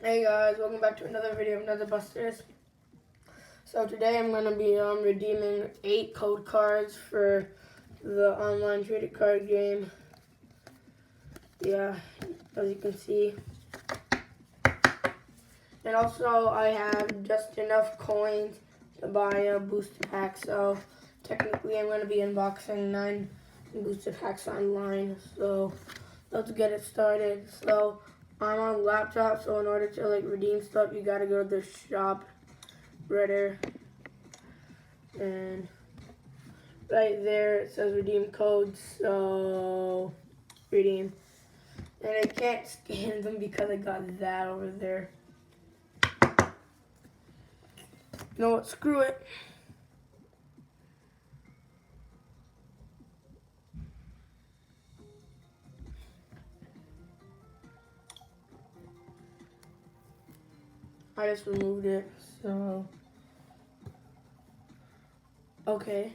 Hey guys, welcome back to another video of another Busters. So today I'm going to be redeeming 8 code cards for the online trading card game. Yeah, as you can see. And also I have just enough coins to buy a booster pack. So technically I'm going to be unboxing 9 booster packs online. So let's get it started. So I'm on a laptop, so in order to redeem stuff, you gotta go to the shop right there, and right there it says redeem codes. So redeem, and I can't scan them because I got that over there. You know what? Screw it. I just removed it. So okay.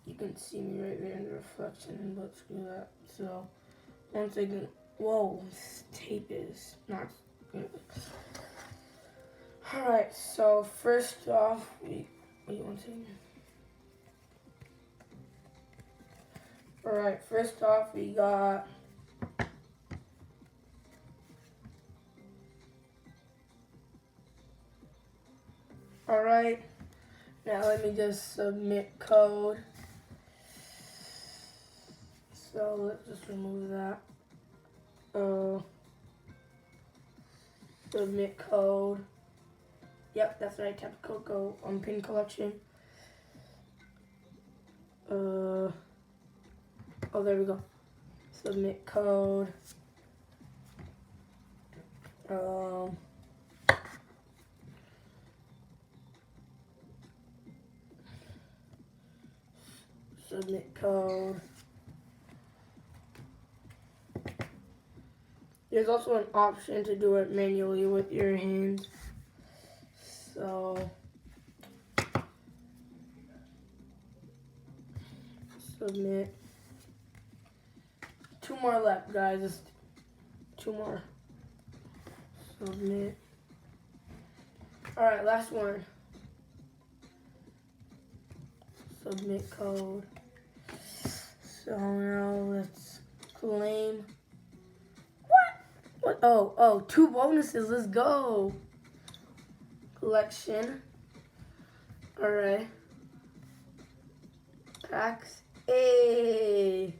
You can see me right there in the reflection, but screw that. So, once again, whoa, this tape is not good. Alright, so first off, wait 1 second. Alright, first off, we got alright, now let me just submit code. So let's just remove that. Submit code. Yep, that's right. Tap the code, go on pin collection. Oh, there we go. Submit code. Submit code. There's also an option to do it manually with your hands. So, submit. 2 more left, guys. Just 2 more. Submit. Alright, last one. Submit code. So now let's claim. What? Oh, 2 bonuses. Let's go. Collection. Alright. Packs. Hey.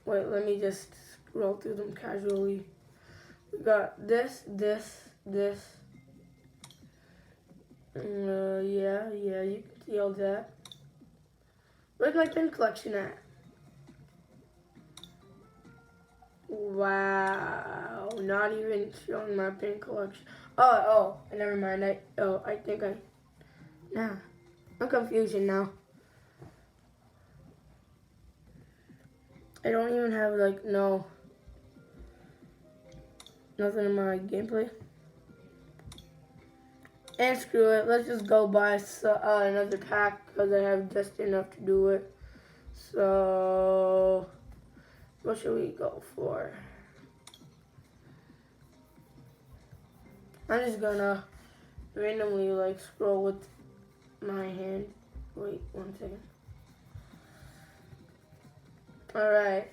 Wait, let me just scroll through them casually. We got this. Yeah, you can see all that. Where's my pin collection at? Wow, not even showing my pin collection. Oh, never mind. I think I'm confused now. I don't even have nothing in my gameplay. And screw it, let's just go buy another pack because I have just enough to do it. So, what should we go for? I'm just gonna randomly scroll with my hand. Wait 1 second. Alright,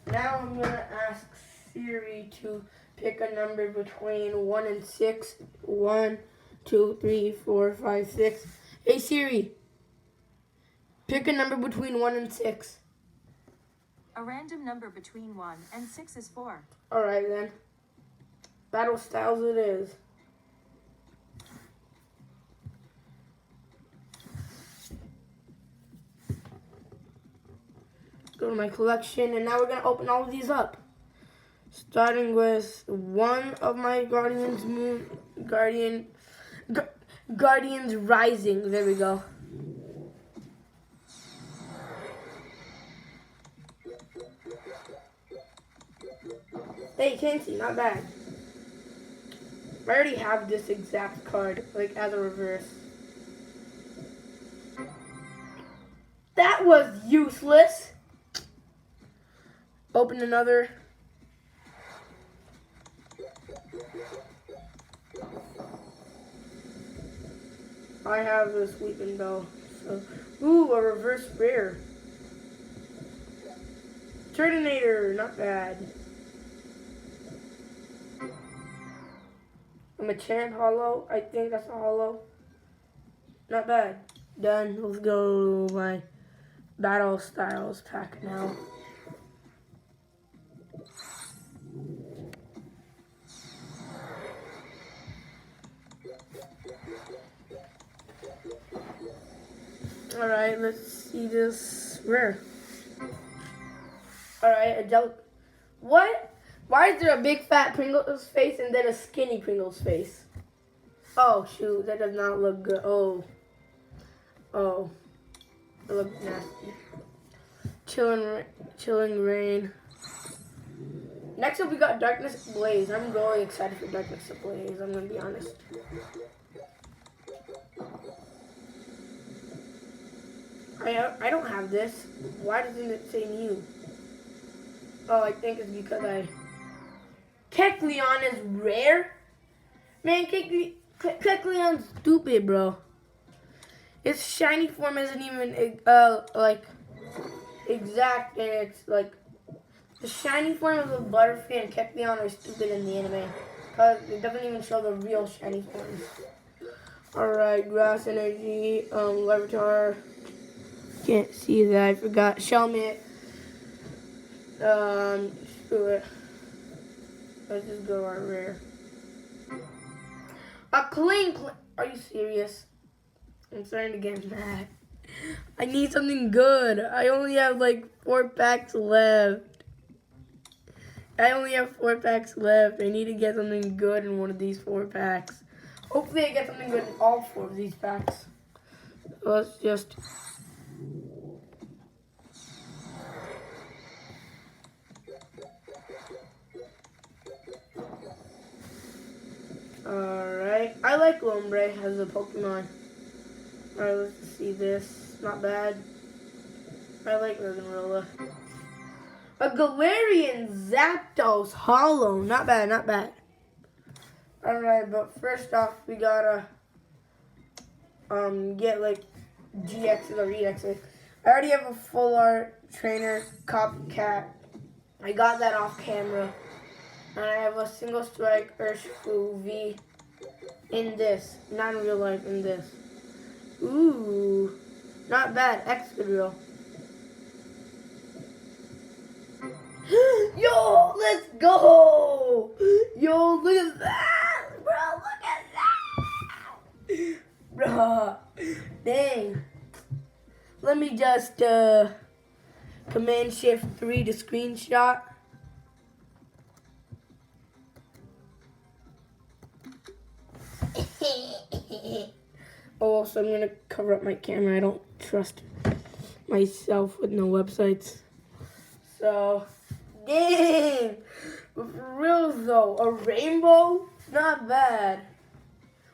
now I'm gonna ask Siri to pick a number between 1 and 6. 1, 2, 3, 4, 5, 6. Hey Siri, pick a number between 1 and 6. A random number between 1 and 6 is 4. Alright then. Battle styles it is. Go to my collection, and now we're going to open all of these up. Starting with one of my Guardians Rising. There we go. Hey, Kenzie, not bad. I already have this exact card, as a reverse. That was useless. Open another. I have a sweeping bell. So, ooh, a reverse rare. Turtonator, not bad. A Machamp hollow. I think that's a hollow. Not bad. Done. Let's go to my Battle Styles pack now. Alright, let's see this rare. Alright, a gel. What? Why is there a big fat Pringles face and then a skinny Pringles face? Oh shoot, that does not look good. Oh. It looks nasty. Chilling Rain. Next up we got Darkness Ablaze. I'm really excited for Darkness Ablaze, I'm gonna be honest. I don't have this. Why doesn't it say new? Oh, I think it's because Kecleon is rare? Man, Kecleon's stupid, bro. Its shiny form isn't even, like, exact, and it's, like, the shiny form of a Butterfree and Kecleon are stupid in the anime. Because it doesn't even show the real shiny forms. Alright, Grass Energy, Levitar. Can't see that, I forgot. Shelmet. Screw it. Let's just go our rare. A clean. Are you serious? I'm starting to get mad. I need something good. I only have like 4 packs left. I need to get something good in one of these 4 packs. Hopefully I get something good in all 4 of these packs. Let's just... Alright. I like Lombre as a Pokemon. Alright, let's see this. Not bad. I like Roggenrola. A Galarian Zapdos Hollow. Not bad, not bad. Alright, but first off, we gotta get like GXs or EXs. I already have a full art trainer copycat. I got that off camera. And I have a single strike Urshifu V in this. Not in real life, in this. Ooh. Not bad. Excadrill. Yo, let's go! Yo, look at that! Bro, look at that! Bro, dang. Let me just Command Shift 3 to screenshot. Also, I'm gonna cover up my camera. I don't trust myself with no websites. So, dang! But for real though, a rainbow? Not bad.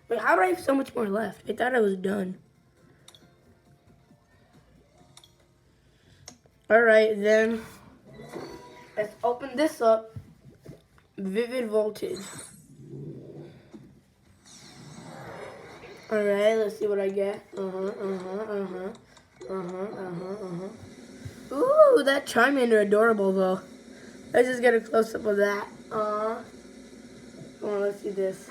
Wait, how do I have so much more left? I thought I was done. Alright, then. Let's open this up. Vivid Voltage. Alright, let's see what I get. Ooh, that Charmander adorable though. Let's just get a close-up of that. Come on, let's see this.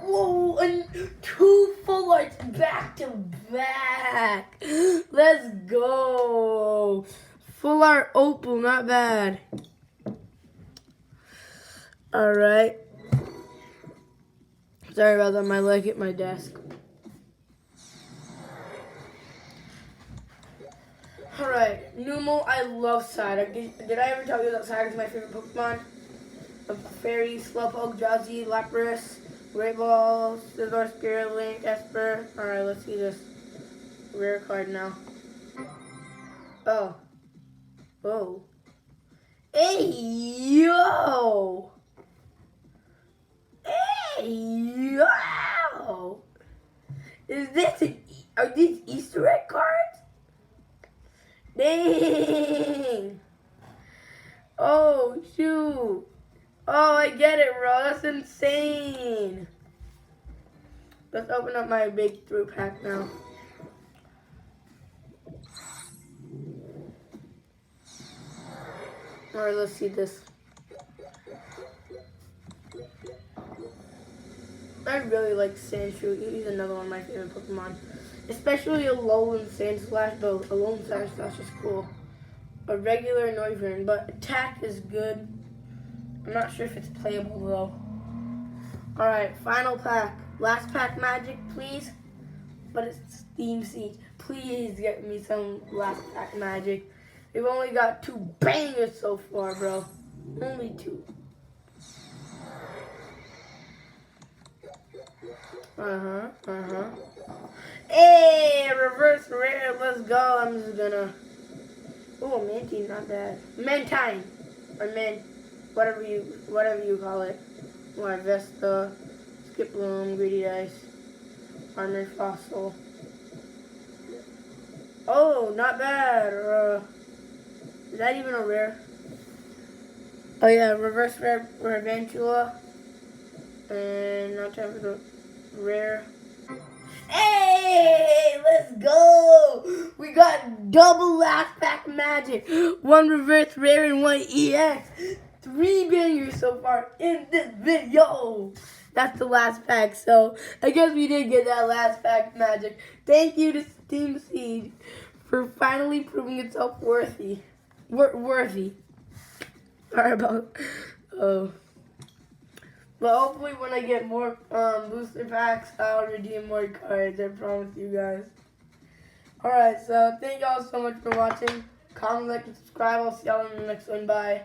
Whoa, and 2 full arts back to back. Let's go. Full art Opal, not bad. Alright. Sorry about that, my leg hit my desk. Alright, Numel, I love Psyduck. Did I ever tell you that Psyduck is my favorite Pokemon? A Fairy, Slowpoke, Drowsy, Lapras, Great Ball, Scizor, Spirit Link, Esper. Alright, let's see this rare card now. Oh. Oh. Hey, yo! Hey, yo! Are these Easter egg cards? Dang! Oh, shoot! Oh, I get it, bro. That's insane. Let's open up my breakthrough pack now. Alright, let's see this. I really like Sandshrew. He's another one of my favorite Pokemon. Especially Alolan Sandslash, though Alolan Sandslash is cool. A regular Noivern, but attack is good. I'm not sure if it's playable though. Alright, final pack. Last pack magic, please. But it's Steam Siege. Please get me some last pack magic. We've only got 2 bangers so far, bro. Only 2. Hey, reverse rare. Let's go. I'm just gonna. Oh, Mantine, not bad. Mantine, or whatever you call it. Or Vesta, Skip Bloom, Greedy Dice, Armored Fossil. Oh, not bad. Is that even a rare? Oh yeah, reverse rare Reventula. And not time for the rare. Hey, let's go! We got double last pack magic. 1 reverse rare and 1 EX. 3 bangers so far in this video. That's the last pack, so I guess we did get that last pack magic. Thank you to Steam Siege for finally proving itself worthy. Sorry about. But hopefully when I get more booster packs, I'll redeem more cards. I promise you guys. Alright, so thank y'all so much for watching. Comment, like, and subscribe. I'll see y'all in the next one. Bye.